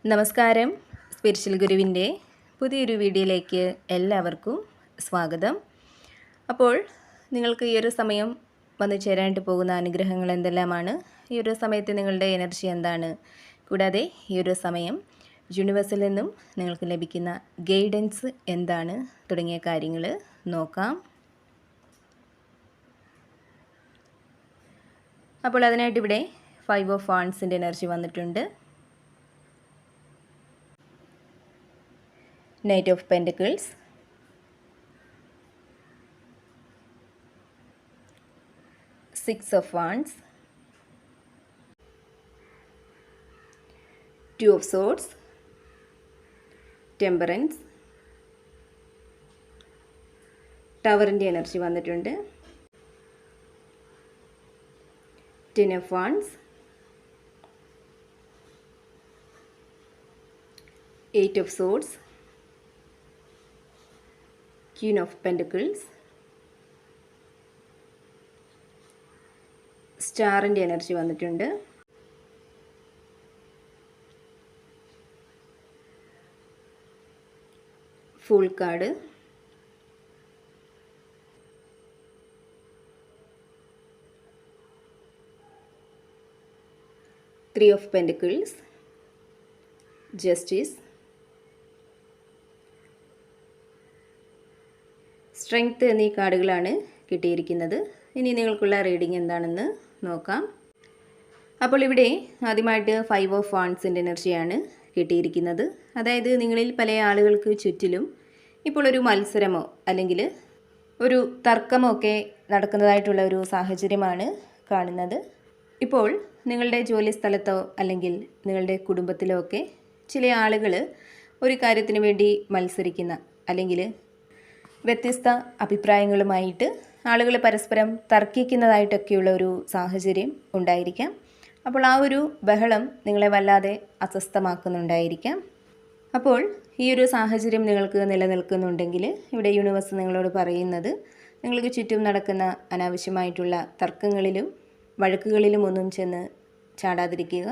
നമസ്കാരം. സ്പിരിച്വൽ ഗുരുവിൻ്റെ പുതിയൊരു വീഡിയോയിലേക്ക് എല്ലാവർക്കും സ്വാഗതം. അപ്പോൾ നിങ്ങൾക്ക് ഈ ഒരു സമയം വന്നു ചേരാനായിട്ട് പോകുന്ന അനുഗ്രഹങ്ങൾ എന്തെല്ലാമാണ്, ഈ ഒരു സമയത്ത് നിങ്ങളുടെ എനർജി എന്താണ്, കൂടാതെ ഈ ഒരു സമയം യൂണിവേഴ്സിൽ നിന്നും നിങ്ങൾക്ക് ലഭിക്കുന്ന ഗൈഡൻസ് എന്താണ് തുടങ്ങിയ കാര്യങ്ങൾ നോക്കാം. അപ്പോൾ അതിനായിട്ട് ഇവിടെ 5 ഓഫ് വാണ്ട്സിൻ്റെ എനർജി വന്നിട്ടുണ്ട്. Knight of Pentacles, Six of Wands, Two of Swords, Temperance, ടവറിൻ്റെ എനർജി വന്നിട്ടുണ്ട്. Ten of Wands, Eight of Swords, Queen of Pentacles, സ്റ്റാറിൻ്റെ എനർജി വന്നിട്ടുണ്ട്. Full card, Three of Pentacles, Justice, strength എന്നീ കാർഡുകളാണ് കിട്ടിയിരിക്കുന്നത്. ഇനി നിങ്ങൾക്കുള്ള റീഡിംഗ് എന്താണെന്ന് നോക്കാം. അപ്പോൾ ഇവിടെ ആദ്യമായിട്ട് 5 ഓഫ് വാണ്ട്സിൻ്റെ എനർജിയാണ് കിട്ടിയിരിക്കുന്നത്. അതായത് നിങ്ങളിൽ പല ആളുകൾക്ക് ചുറ്റിലും ഇപ്പോൾ ഒരു മത്സരമോ അല്ലെങ്കിൽ ഒരു തർക്കമോ ഒക്കെ നടക്കുന്നതായിട്ടുള്ള ഒരു സാഹചര്യമാണ് കാണുന്നത്. ഇപ്പോൾ നിങ്ങളുടെ ജോലി സ്ഥലത്തോ അല്ലെങ്കിൽ നിങ്ങളുടെ കുടുംബത്തിലോ ഒക്കെ ചില ആളുകൾ ഒരു കാര്യത്തിന് വേണ്ടി മത്സരിക്കുന്ന അല്ലെങ്കിൽ വ്യത്യസ്ത അഭിപ്രായങ്ങളുമായിട്ട് ആളുകൾ പരസ്പരം തർക്കിക്കുന്നതായിട്ടൊക്കെയുള്ള ഒരു സാഹചര്യം ഉണ്ടായിരിക്കാം. അപ്പോൾ ആ ഒരു ബഹളം നിങ്ങളെ വല്ലാതെ അസ്വസ്ഥമാക്കുന്നുണ്ടായിരിക്കാം. അപ്പോൾ ഈ ഒരു സാഹചര്യം നിങ്ങൾക്ക് നിലനിൽക്കുന്നുണ്ടെങ്കിൽ ഇവിടെ യൂണിവേഴ്സ് നിങ്ങളോട് പറയുന്നത്, നിങ്ങൾക്ക് ചുറ്റും നടക്കുന്ന അനാവശ്യമായിട്ടുള്ള തർക്കങ്ങളിലും വഴക്കുകളിലും ഒന്നും ചെന്ന് ചാടാതിരിക്കുക.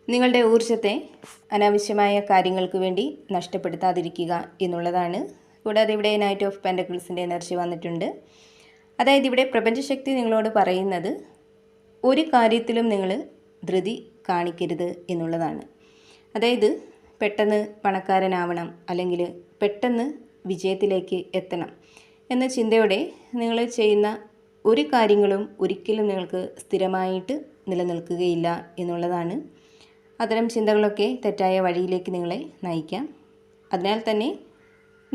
നിങ്ങളുടെ ഊർജ്ജത്തെ അനാവശ്യമായ കാര്യങ്ങൾക്ക് വേണ്ടി നഷ്ടപ്പെടുത്താതിരിക്കുക എന്നുള്ളതാണ്. കൂടാതെ ഇവിടെ നൈറ്റ് ഓഫ് പെൻറ്റക്കിൾസിൻ്റെ എനർജി വന്നിട്ടുണ്ട്. അതായത് ഇവിടെ പ്രപഞ്ചശക്തി നിങ്ങളോട് പറയുന്നത് ഒരു കാര്യത്തിലും നിങ്ങൾ ധൃതി കാണിക്കരുത് എന്നുള്ളതാണ്. അതായത് പെട്ടെന്ന് പണക്കാരനാവണം അല്ലെങ്കിൽ പെട്ടെന്ന് വിജയത്തിലേക്ക് എത്തണം എന്ന ചിന്തയോടെ നിങ്ങൾ ചെയ്യുന്ന ഒരു കാര്യങ്ങളും ഒരിക്കലും നിങ്ങൾക്ക് സ്ഥിരമായിട്ട് നിലനിൽക്കുകയില്ല എന്നുള്ളതാണ്. അത്തരം ചിന്തകളൊക്കെ തെറ്റായ വഴിയിലേക്ക് നിങ്ങളെ നയിക്കാം. അതിനാൽ തന്നെ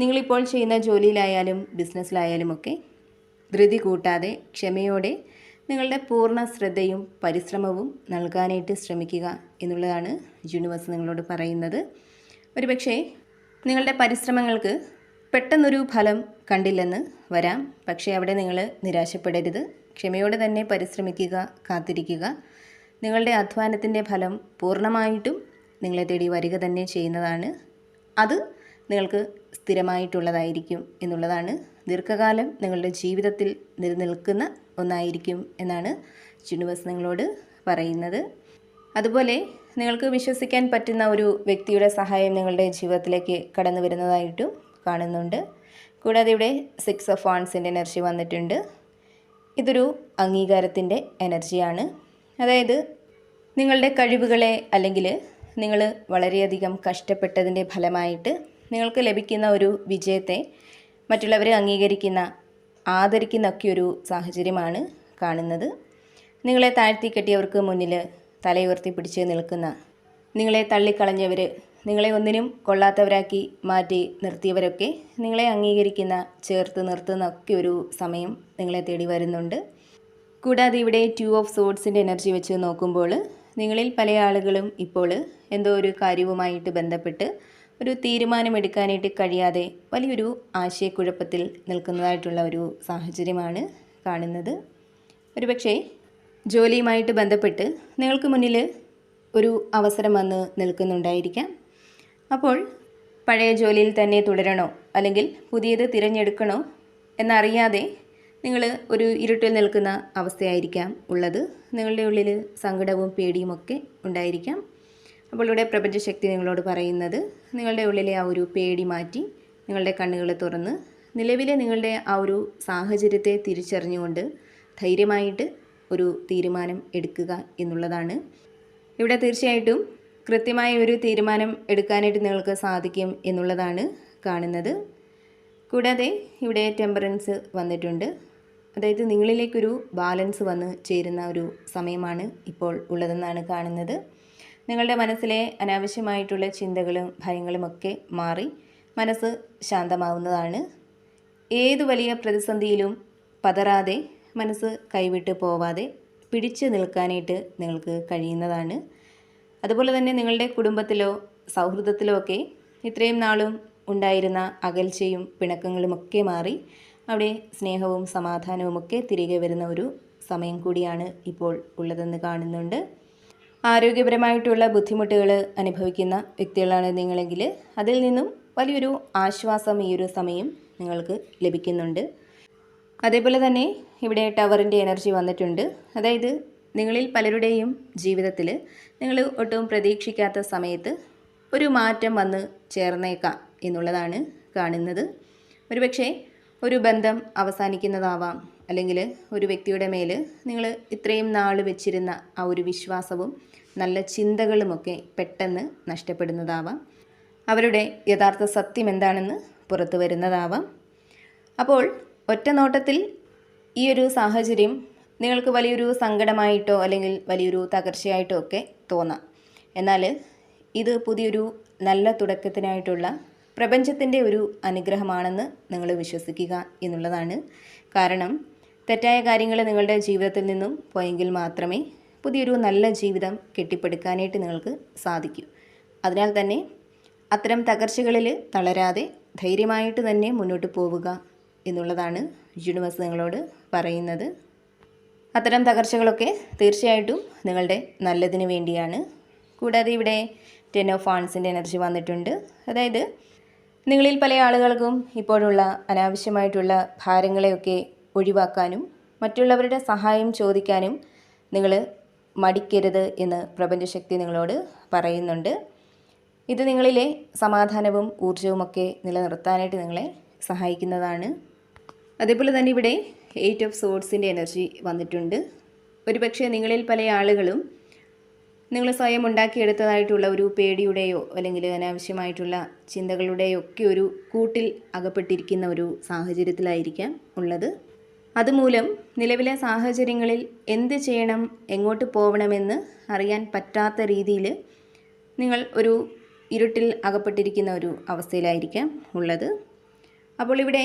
നിങ്ങളിപ്പോൾ ചെയ്യുന്ന ജോലിയിലായാലും ബിസിനസ്സിലായാലും ഒക്കെ ധൃതി കൂട്ടാതെ ക്ഷമയോടെ നിങ്ങളുടെ പൂർണ്ണ ശ്രദ്ധയും പരിശ്രമവും നൽകാനായിട്ട് ശ്രമിക്കുക എന്നുള്ളതാണ് യൂണിവേഴ്സ് നിങ്ങളോട് പറയുന്നത്. ഒരുപക്ഷേ നിങ്ങളുടെ പരിശ്രമങ്ങൾക്ക് പെട്ടെന്നൊരു ഫലം കണ്ടില്ലെന്ന് വരാം. പക്ഷേ അവിടെ നിങ്ങൾ നിരാശപ്പെടരുത്. ക്ഷമയോടെ തന്നെ പരിശ്രമിക്കുക, കാത്തിരിക്കുക. നിങ്ങളുടെ അധ്വാനത്തിൻ്റെ ഫലം പൂർണ്ണമായിട്ടും നിങ്ങളെ തേടി വരിക തന്നെ ചെയ്യുന്നതാണ്. അത് നിങ്ങൾക്ക് സ്ഥിരമായിട്ടുള്ളതായിരിക്കും എന്നുള്ളതാണ്. ദീർഘകാലം നിങ്ങളുടെ ജീവിതത്തിൽ നിലനിൽക്കുന്ന ഒന്നായിരിക്കും എന്നാണ് യൂണിവേഴ്സ് നിങ്ങളോട് പറയുന്നത്. അതുപോലെ നിങ്ങൾക്ക് വിശ്വസിക്കാൻ പറ്റുന്ന ഒരു വ്യക്തിയുടെ സഹായം നിങ്ങളുടെ ജീവിതത്തിലേക്ക് കടന്നു വരുന്നതായിട്ടും കാണുന്നുണ്ട്. കൂടാതെ ഇവിടെ 6 ഓഫ് വാണ്ട്സിൻ്റെ എനർജി വന്നിട്ടുണ്ട്. ഇതൊരു അംഗീകാരത്തിൻ്റെ എനർജിയാണ്. അതായത് നിങ്ങളുടെ കഴിവുകളെ അല്ലെങ്കിൽ നിങ്ങൾ വളരെയധികം കഷ്ടപ്പെട്ടതിൻ്റെ ഫലമായിട്ട് നിങ്ങൾക്ക് ലഭിക്കുന്ന ഒരു വിജയത്തെ മറ്റുള്ളവർ അംഗീകരിക്കുന്ന, ആദരിക്കുന്നൊക്കെ ഒരു സാഹചര്യമാണ് കാണുന്നത്. നിങ്ങളെ താഴ്ത്തിക്കെട്ടിയവർക്ക് മുന്നിൽ തലയുയർത്തി പിടിച്ച് നിൽക്കുന്ന, നിങ്ങളെ തള്ളിക്കളഞ്ഞവർ, നിങ്ങളെ ഒന്നിനും കൊള്ളാത്തവരാക്കി മാറ്റി നിർത്തിയവരൊക്കെ നിങ്ങളെ അംഗീകരിക്കുന്ന, ചേർത്ത് നിർത്തുന്നൊക്കെ ഒരു സമയം നിങ്ങളെ തേടി വരുന്നുണ്ട്. കൂടാതെ ഇവിടെ 2 ഓഫ് സോഡ്സിൻ്റെ എനർജി വെച്ച് നോക്കുമ്പോൾ നിങ്ങളിൽ പല ആളുകളും ഇപ്പോൾ എന്തോ ഒരു കാര്യവുമായിട്ട് ബന്ധപ്പെട്ട് ഒരു തീരുമാനമെടുക്കാനായിട്ട് കഴിയാതെ വലിയൊരു ആശയക്കുഴപ്പത്തിൽ നിൽക്കുന്നതായിട്ടുള്ള ഒരു സാഹചര്യമാണ് കാണുന്നത്. ഒരുപക്ഷേ ജോലിയുമായിട്ട് ബന്ധപ്പെട്ട് നിങ്ങൾക്ക് മുന്നിൽ ഒരു അവസരം വന്ന് നിൽക്കുന്നുണ്ടായിരിക്കാം. അപ്പോൾ പഴയ ജോലിയിൽ തന്നെ തുടരണോ അല്ലെങ്കിൽ പുതിയത് തിരഞ്ഞെടുക്കണോ എന്നറിയാതെ നിങ്ങൾ ഒരു ഇരുട്ടിൽ നിൽക്കുന്ന അവസ്ഥയായിരിക്കാം ഉള്ളത്. നിങ്ങളുടെ ഉള്ളിൽ സങ്കടവും പേടിയുമൊക്കെ ഉണ്ടായിരിക്കാം. അപ്പോൾ ഇവിടെ പ്രപഞ്ചശക്തി നിങ്ങളോട് പറയുന്നത് നിങ്ങളുടെ ഉള്ളിലെ ആ ഒരു പേടി മാറ്റി നിങ്ങളുടെ കണ്ണുകൾ തുറന്ന് നിലവിലെ നിങ്ങളുടെ ആ ഒരു സാഹചര്യത്തെ തിരിച്ചറിഞ്ഞുകൊണ്ട് ധൈര്യമായിട്ട് ഒരു തീരുമാനം എടുക്കുക എന്നുള്ളതാണ്. ഇവിടെ തീർച്ചയായിട്ടും കൃത്യമായ ഒരു തീരുമാനം എടുക്കാനായിട്ട് നിങ്ങൾക്ക് സാധിക്കും എന്നുള്ളതാണ് കാണുന്നത്. കൂടാതെ ഇവിടെ ടെമ്പറൻസ് വന്നിട്ടുണ്ട്. അതായത് നിങ്ങളിലേക്കൊരു ബാലൻസ് വന്ന് ചേരുന്ന ഒരു സമയമാണ് ഇപ്പോൾ ഉള്ളതെന്നാണ് കാണുന്നത്. നിങ്ങളുടെ മനസ്സിലെ അനാവശ്യമായിട്ടുള്ള ചിന്തകളും ഭയങ്ങളുമൊക്കെ മാറി മനസ്സ് ശാന്തമാവുന്നതാണ്. ഏതു വലിയ പ്രതിസന്ധിയിലും പതറാതെ മനസ്സ് കൈവിട്ട് പോവാതെ പിടിച്ചു നിൽക്കാനായിട്ട് നിങ്ങൾക്ക് കഴിയുന്നതാണ്. അതുപോലെ തന്നെ നിങ്ങളുടെ കുടുംബത്തിലോ സൗഹൃദത്തിലോ ഒക്കെ ഇത്രയും നാളും ഉണ്ടായിരുന്ന അകൽച്ചയും പിണക്കങ്ങളുമൊക്കെ മാറി അവിടെ സ്നേഹവും സമാധാനവുമൊക്കെ തിരികെ വരുന്ന ഒരു സമയം കൂടിയാണ് ഇപ്പോൾ ഉള്ളതെന്ന് കാണുന്നുണ്ട്. ആരോഗ്യപരമായിട്ടുള്ള ബുദ്ധിമുട്ടുകൾ അനുഭവിക്കുന്ന വ്യക്തികളാണ് നിങ്ങളെങ്കിൽ അതിൽ നിന്നും വലിയൊരു ആശ്വാസം ഈ ഒരു സമയം നിങ്ങൾക്ക് ലഭിക്കുന്നുണ്ട്. അതേപോലെ തന്നെ ഇവിടെ ടവറിൻ്റെ എനർജി വന്നിട്ടുണ്ട്. അതായത് നിങ്ങളിൽ പലരുടെയും ജീവിതത്തിൽ നിങ്ങൾ ഒട്ടും പ്രതീക്ഷിക്കാത്ത സമയത്ത് ഒരു മാറ്റം വന്ന് ചേർന്നേക്കാം എന്നുള്ളതാണ് കാണുന്നത്. ഒരുപക്ഷെ ഒരു ബന്ധം അവസാനിക്കുന്നതാവാം, അല്ലെങ്കിൽ ഒരു വ്യക്തിയുടെ മേൽ നിങ്ങൾ ഇത്രയും നാൾ വെച്ചിരുന്ന ആ ഒരു വിശ്വാസവും നല്ല ചിന്തകളുമൊക്കെ പെട്ടെന്ന് നഷ്ടപ്പെടുന്നതാവാം. അവരുടെ യഥാർത്ഥ സത്യം എന്താണെന്ന് പുറത്തു വരുന്നതാവാം. അപ്പോൾ ഒറ്റ നോട്ടത്തിൽ ഈ ഒരു സാഹചര്യം നിങ്ങൾക്ക് വലിയൊരു സങ്കടമായിട്ടോ അല്ലെങ്കിൽ വലിയൊരു തകർച്ചയായിട്ടോ ഒക്കെ തോന്നാം. എന്നാൽ ഇത് പുതിയൊരു നല്ല തുടക്കത്തിനായിട്ടുള്ള പ്രപഞ്ചത്തിൻ്റെ ഒരു അനുഗ്രഹമാണെന്ന് നിങ്ങൾ വിശ്വസിക്കുക എന്നുള്ളതാണ്. കാരണം തെറ്റായ കാര്യങ്ങൾ നിങ്ങളുടെ ജീവിതത്തിൽ നിന്നും പോയെങ്കിൽ മാത്രമേ പുതിയൊരു നല്ല ജീവിതം കെട്ടിപ്പടുക്കാനായിട്ട് നിങ്ങൾക്ക് സാധിക്കൂ. അതിനാൽ തന്നെ അത്തരം തകർച്ചകളിൽ തളരാതെ ധൈര്യമായിട്ട് തന്നെ മുന്നോട്ട് പോവുക എന്നുള്ളതാണ് യൂണിവേഴ്സ് നിങ്ങളോട് പറയുന്നത്. അത്തരം തകർച്ചകളൊക്കെ തീർച്ചയായിട്ടും നിങ്ങളുടെ നല്ലതിന് വേണ്ടിയാണ്. കൂടാതെ ഇവിടെ 10 ഓഫ് വാൻഡ്സിൻ്റെ എനർജി വന്നിട്ടുണ്ട്. അതായത് നിങ്ങളിൽ പല ആളുകൾക്കും ഇപ്പോഴുള്ള അനാവശ്യമായിട്ടുള്ള ഭാരങ്ങളെയൊക്കെ ഒഴിവാക്കാനും മറ്റുള്ളവരുടെ സഹായം ചോദിക്കാനും നിങ്ങൾ മടിക്കരുത് എന്ന് പ്രപഞ്ചശക്തി നിങ്ങളോട് പറയുന്നുണ്ട്. ഇത് നിങ്ങളിലെ സമാധാനവും ഊർജ്ജവുമൊക്കെ നിലനിർത്താനായിട്ട് നിങ്ങളെ സഹായിക്കുന്നതാണ്. അതേപോലെ തന്നെ ഇവിടെ 8 ഓഫ് സോഡ്സിൻ്റെ എനർജി വന്നിട്ടുണ്ട്. ഒരുപക്ഷെ നിങ്ങളിൽ പല ആളുകളും നിങ്ങൾ സ്വയം ഉണ്ടാക്കിയെടുത്തതായിട്ടുള്ള ഒരു പേടിയുടെയോ അല്ലെങ്കിൽ അനാവശ്യമായിട്ടുള്ള ചിന്തകളുടെയോ ഒക്കെ ഒരു കൂട്ടിൽ അകപ്പെട്ടിരിക്കുന്ന ഒരു സാഹചര്യത്തിലായിരിക്കാം ഉള്ളത്. അതുമൂലം നിലവിലെ സാഹചര്യങ്ങളിൽ എന്ത് ചെയ്യണം, എങ്ങോട്ട് പോകണമെന്ന് അറിയാൻ പറ്റാത്ത രീതിയിൽ നിങ്ങൾ ഒരു ഇരുട്ടിൽ അകപ്പെട്ടിരിക്കുന്ന ഒരു അവസ്ഥയിലായിരിക്കാം ഉള്ളത്. അപ്പോൾ ഇവിടെ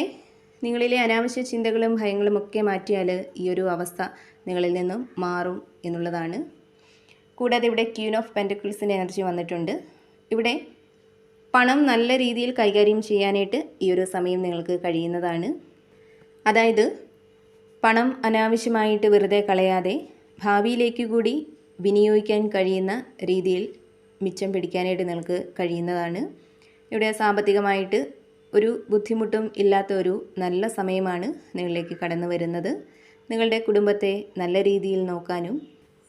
നിങ്ങളിലെ അനാവശ്യ ചിന്തകളും ഭയങ്ങളും ഒക്കെ മാറ്റിയാൽ ഈ ഒരു അവസ്ഥ നിങ്ങളിൽ നിന്നും മാറും എന്നുള്ളതാണ്. കൂടാതെ ഇവിടെ ക്വീൻ ഓഫ് പെൻറ്റക്കിൾസിൻ്റെ എനർജി വന്നിട്ടുണ്ട്. ഇവിടെ പണം നല്ല രീതിയിൽ കൈകാര്യം ചെയ്യാനായിട്ട് ഈ ഒരു സമയം നിങ്ങൾക്ക് കഴിയുന്നതാണ്. അതായത് പണം അനാവശ്യമായിട്ട് വെറുതെ കളയാതെ ഭാവിയിലേക്ക് കൂടി വിനിയോഗിക്കാൻ കഴിയുന്ന രീതിയിൽ മിച്ചം പിടിക്കാനായിട്ട് നിങ്ങൾക്ക് കഴിയുന്നതാണ്. ഇവിടെ സാമ്പത്തികമായിട്ട് ഒരു ബുദ്ധിമുട്ടും ഇല്ലാത്ത ഒരു നല്ല സമയമാണ് നിങ്ങളിലേക്ക് കടന്നു വരുന്നത്. നിങ്ങളുടെ കുടുംബത്തെ നല്ല രീതിയിൽ നോക്കാനും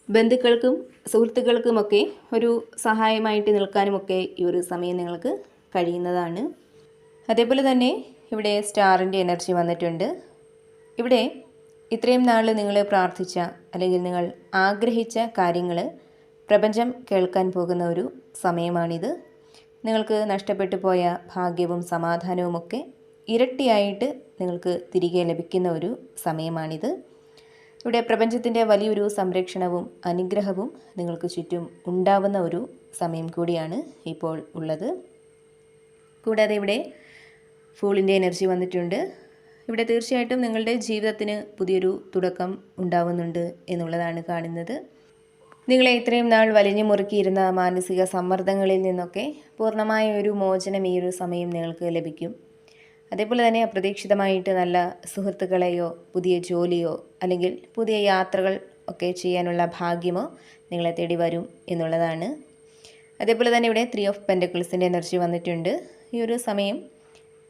ബന്ധുക്കൾക്കും സുഹൃത്തുക്കൾക്കുമൊക്കെ ഒരു സഹായമായിട്ട് നിൽക്കാനുമൊക്കെ ഈ ഒരു സമയം നിങ്ങൾക്ക് കഴിയുന്നതാണ്. അതേപോലെ തന്നെ ഇവിടെ സ്റ്റാറിൻ്റെ എനർജി വന്നിട്ടുണ്ട്. ഇവിടെ ഇത്രയും നാൾ നിങ്ങൾ പ്രാർത്ഥിച്ച അല്ലെങ്കിൽ നിങ്ങൾ ആഗ്രഹിച്ച കാര്യങ്ങൾ പ്രപഞ്ചം കേൾക്കാൻ പോകുന്ന ഒരു സമയമാണിത്. നിങ്ങൾക്ക് നഷ്ടപ്പെട്ടു പോയ ഭാഗ്യവും സമാധാനവുമൊക്കെ ഇരട്ടിയായിട്ട് നിങ്ങൾക്ക് തിരികെ ലഭിക്കുന്ന ഒരു സമയമാണിത്. ഇവിടെ പ്രപഞ്ചത്തിൻ്റെ വലിയൊരു സംരക്ഷണവും അനുഗ്രഹവും നിങ്ങൾക്ക് ചുറ്റും ഉണ്ടാവുന്ന ഒരു സമയം കൂടിയാണ് ഇപ്പോൾ ഉള്ളത്. കൂടാതെ ഇവിടെ ഫൂളിൻ്റെ എനർജി വന്നിട്ടുണ്ട്. ഇവിടെ തീർച്ചയായിട്ടും നിങ്ങളുടെ ജീവിതത്തിന് പുതിയൊരു തുടക്കം ഉണ്ടാവുന്നുണ്ട് എന്നുള്ളതാണ് കാണുന്നത്. നിങ്ങളെ ഇത്രയും നാൾ വലിഞ്ഞു മുറുക്കിയിരുന്ന മാനസിക സമ്മർദ്ദങ്ങളിൽ നിന്നൊക്കെ പൂർണ്ണമായ ഒരു മോചനം ഈ ഒരു സമയം നിങ്ങൾക്ക് ലഭിക്കും. അതേപോലെ തന്നെ അപ്രതീക്ഷിതമായിട്ട് നല്ല സുഹൃത്തുക്കളെയോ പുതിയ ജോലിയോ അല്ലെങ്കിൽ പുതിയ യാത്രകൾ ഒക്കെ ചെയ്യാനുള്ള ഭാഗ്യമോ നിങ്ങളെ തേടി വരും എന്നുള്ളതാണ്. അതേപോലെ തന്നെ ഇവിടെ 3 ഓഫ് പെൻറ്റക്കിൾസിൻ്റെ എനർജി വന്നിട്ടുണ്ട്. ഈ ഒരു സമയം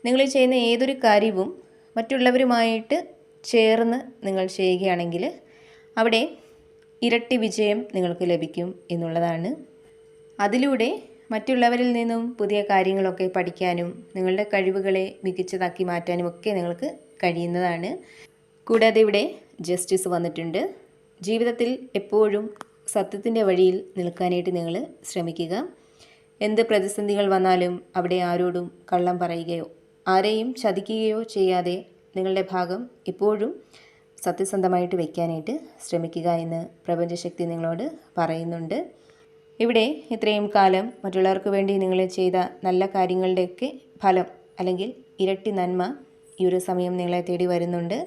നിങ്ങൾ ചെയ്യുന്ന ഏതൊരു കാര്യവും മറ്റുള്ളവരുമായിട്ട് ചേർന്ന് നിങ്ങൾ ചെയ്യുകയാണെങ്കിൽ അവിടെ ഇരട്ടി വിജയം നിങ്ങൾക്ക് ലഭിക്കും എന്നുള്ളതാണ്. അതിലൂടെ മറ്റുള്ളവരിൽ നിന്നും പുതിയ കാര്യങ്ങളൊക്കെ പഠിക്കാനും നിങ്ങളുടെ കഴിവുകളെ മികച്ചതാക്കി മാറ്റാനും ഒക്കെ നിങ്ങൾക്ക് കഴിയുന്നതാണ്. കൂടാതെ ഇവിടെ ജസ്റ്റിസ് വന്നിട്ടുണ്ട്. ജീവിതത്തിൽ എപ്പോഴും സത്യത്തിൻ്റെ വഴിയിൽ നിൽക്കാനായിട്ട് നിങ്ങൾ ശ്രമിക്കുക. എന്ത് പ്രതിസന്ധികൾ വന്നാലും അവിടെ ആരോടും കള്ളം പറയുകയോ ആരെയും ചതിക്കുകയോ ചെയ്യാതെ നിങ്ങളുടെ ഭാഗം എപ്പോഴും സത്യസന്ധമായിട്ട് വയ്ക്കാനായിട്ട് ശ്രമിക്കുക എന്ന് പ്രപഞ്ചശക്തി നിങ്ങളോട് പറയുന്നുണ്ട്. ഇവിടെ ഇത്രയും കാലം മറ്റുള്ളവർക്ക് വേണ്ടി നിങ്ങൾ ചെയ്ത നല്ല കാര്യങ്ങളുടെയൊക്കെ ഫലം അല്ലെങ്കിൽ ഇരട്ടി നന്മ ഈ ഒരു സമയം നിങ്ങളെ തേടി വരുന്നുണ്ട്.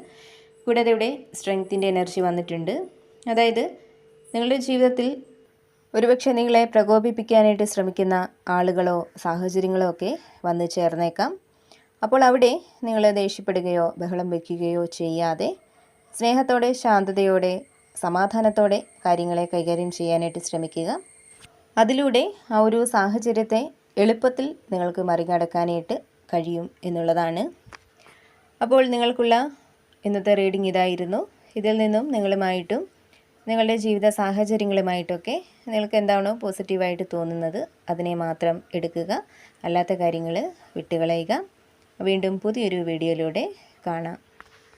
കൂടാതെ ഇവിടെ സ്ട്രെങ്ത്തിൻ്റെ എനർജി വന്നിട്ടുണ്ട്. അതായത് നിങ്ങളുടെ ജീവിതത്തിൽ ഒരുപക്ഷെ നിങ്ങളെ പ്രകോപിപ്പിക്കാനായിട്ട് ശ്രമിക്കുന്ന ആളുകളോ സാഹചര്യങ്ങളോ ഒക്കെ വന്നു ചേർന്നേക്കാം. അപ്പോൾ അവിടെ നിങ്ങൾ ദേഷ്യപ്പെടുകയോ ബഹളം വയ്ക്കുകയോ ചെയ്യാതെ സ്നേഹത്തോടെ ശാന്തതയോടെ സമാധാനത്തോടെ കാര്യങ്ങളെ കൈകാര്യം ചെയ്യാനായിട്ട് ശ്രമിക്കുക. അതിലൂടെ ആ ഒരു സാഹചര്യത്തെ എളുപ്പത്തിൽ നിങ്ങൾക്ക് മറികടക്കാനായിട്ട് കഴിയും എന്നുള്ളതാണ്. അപ്പോൾ നിങ്ങൾക്കുള്ള ഇന്നത്തെ റീഡിംഗ് ഇതായിരുന്നു. ഇതിൽ നിന്നും നിങ്ങളുമായിട്ടും നിങ്ങളുടെ ജീവിത സാഹചര്യങ്ങളുമായിട്ടൊക്കെ നിങ്ങൾക്ക് എന്താണോ പോസിറ്റീവായിട്ട് തോന്നുന്നത് അതിനെ മാത്രം എടുക്കുക. അല്ലാത്ത കാര്യങ്ങൾ വിട്ടുകളയുക. വീണ്ടും പുതിയൊരു വീഡിയോയിലൂടെ കാണാം.